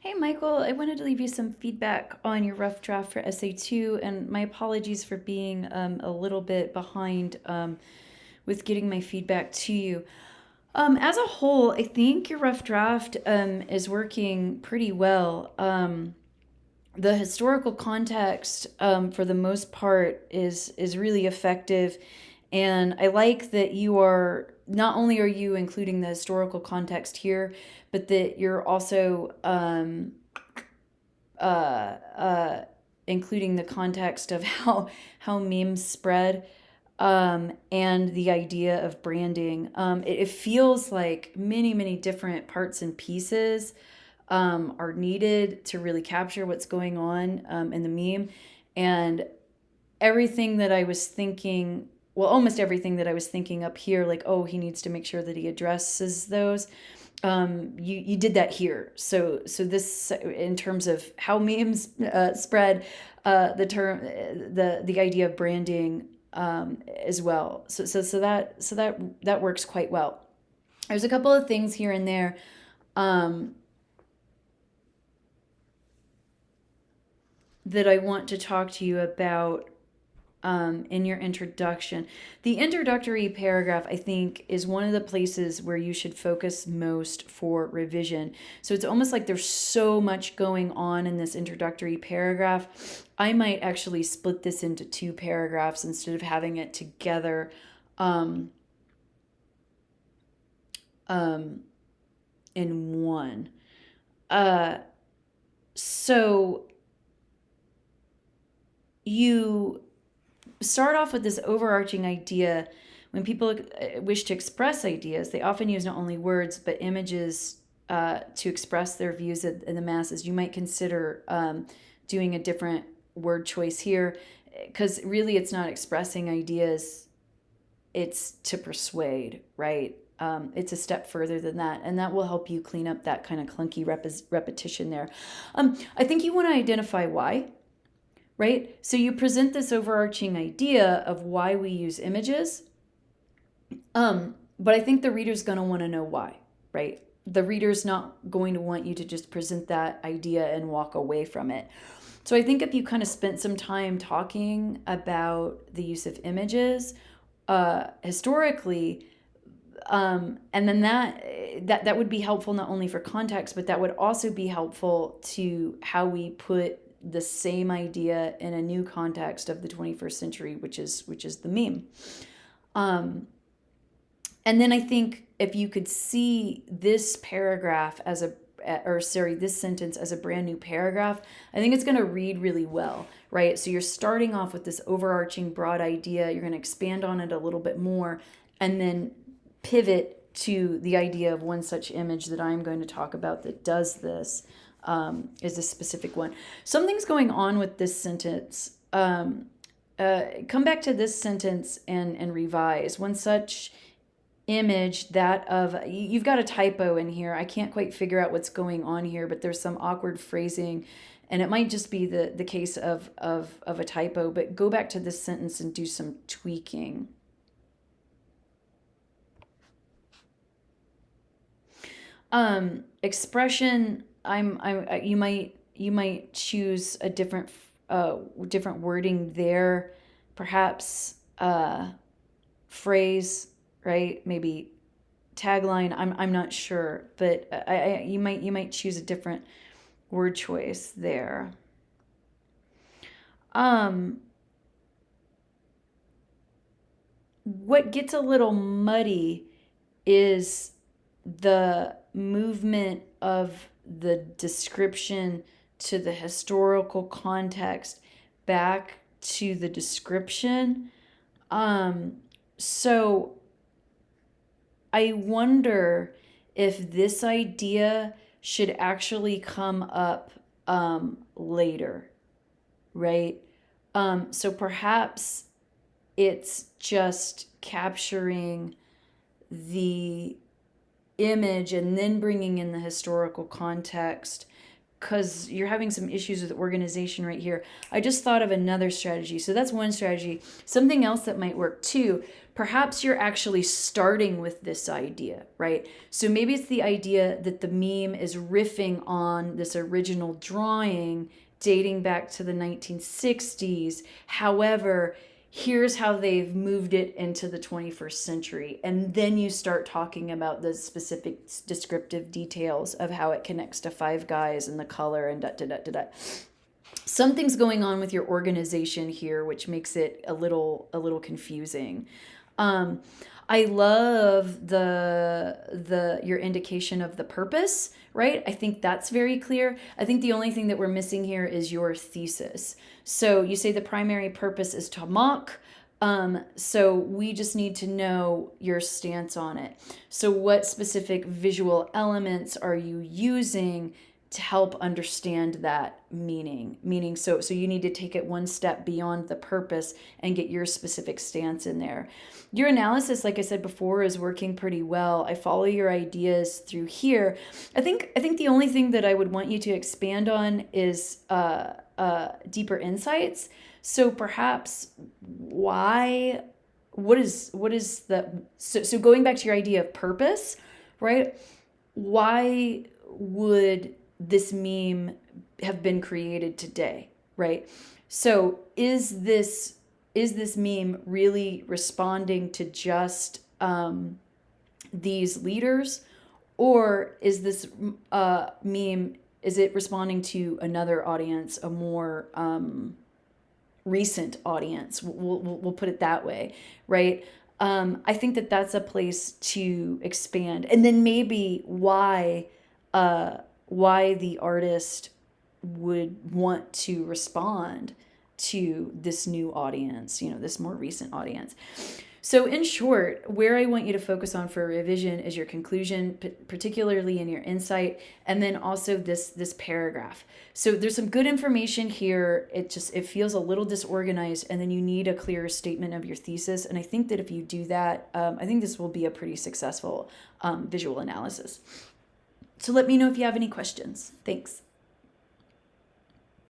Hey Michael, I wanted to leave you some feedback on your rough draft for SA2, and my apologies for being a little bit behind with getting my feedback to you. As a whole, I think your rough draft is working pretty well. The historical context, for the most part, is really effective, and I like that you are not only are you including the historical context here, but that you're also uh, uh, including the context of how memes spread, and the idea of branding. It feels like many different parts and pieces are needed to really capture what's going on in the meme, and everything that I was thinking. Well, almost everything that I was thinking up here, like, oh, he needs to make sure that he addresses those, you did that here. So this, in terms of how memes spread, the term, the idea of branding, as well. So that works quite well. There's a couple of things here and there um, that I want to talk to you about in your introduction. The introductory paragraph, I think, is one of the places where you should focus most for revision. So it's almost like there's so much going on in this introductory paragraph. I might actually split this into two paragraphs instead of having it together. Um, um, in one. Uh, so you start off with this overarching idea. When people wish to express ideas, they often use not only words but images to express their views in the masses. You might consider doing a different word choice here, because really it's not expressing ideas, it's to persuade, right? It's a step further than that, and that will help you clean up that kind of clunky repetition there. I think you want to identify why, right? So you present this overarching idea of why we use images, but I think the reader's going to want to know why, right? The reader's not going to want you to just present that idea and walk away from it. So I think if you kind of spent some time talking about the use of images historically, and then that would be helpful not only for context, but that would also be helpful to how we put the same idea in a new context of the 21st century, which is the meme. Um, and then I think if you could see this paragraph as a or sorry, this sentence as a brand new paragraph, I think it's going to read really well, right? So you're starting off with this overarching broad idea, you're going to expand on it a little bit more, and then pivot to the idea of one such image that I'm going to talk about that does this, is a specific one. Something's going on with this sentence. Come back to this sentence and revise. One such image, that of, you've got a typo in here. I can't quite figure out what's going on here, but there's some awkward phrasing, and it might just be the case of a typo. But go back to this sentence and do some tweaking. Expression, you might choose a different wording there, perhaps phrase, right? Maybe tagline. I'm not sure, but you might choose a different word choice there. Um, what gets a little muddy is the movement of the description to the historical context back to the description. So I wonder if this idea should actually come up later, right? So perhaps it's just capturing the image and then bringing in the historical context because you're having some issues with organization right here. I just thought of another strategy. So that's one strategy. Something else that might work too. Perhaps you're actually starting with this idea, right? So maybe it's the idea that the meme is riffing on this original drawing dating back to the 1960s. However, here's how they've moved it into the 21st century. And then you start talking about the specific descriptive details of how it connects to Five Guys and the color and da da da da da. Something's going on with your organization here, which makes it a little confusing. I love the your indication of the purpose, right? I think that's very clear. I think the only thing that we're missing here is your thesis. So you say the primary purpose is to mock. So we just need to know your stance on it. So what specific visual elements are you using to help understand that meaning? So you need to take it one step beyond the purpose and get your specific stance in there. Your analysis, like I said before, is working pretty well. I follow your ideas through here. I think the only thing that I would want you to expand on is deeper insights. So perhaps what is the so going back to your idea of purpose, right? Why would this meme have been created today, right? So is this meme really responding to just these leaders, or is this meme, is it responding to another audience, a more recent audience? We'll put it that way, right? I think that that's a place to expand, and then maybe why the artist would want to respond to this new audience, this more recent audience. So in short, where I want you to focus on for revision is your conclusion, particularly in your insight, and then also this paragraph. So there's some good information here. It feels a little disorganized, and then you need a clearer statement of your thesis. And I think that if you do that, I think this will be a pretty successful visual analysis. So let me know if you have any questions. Thanks.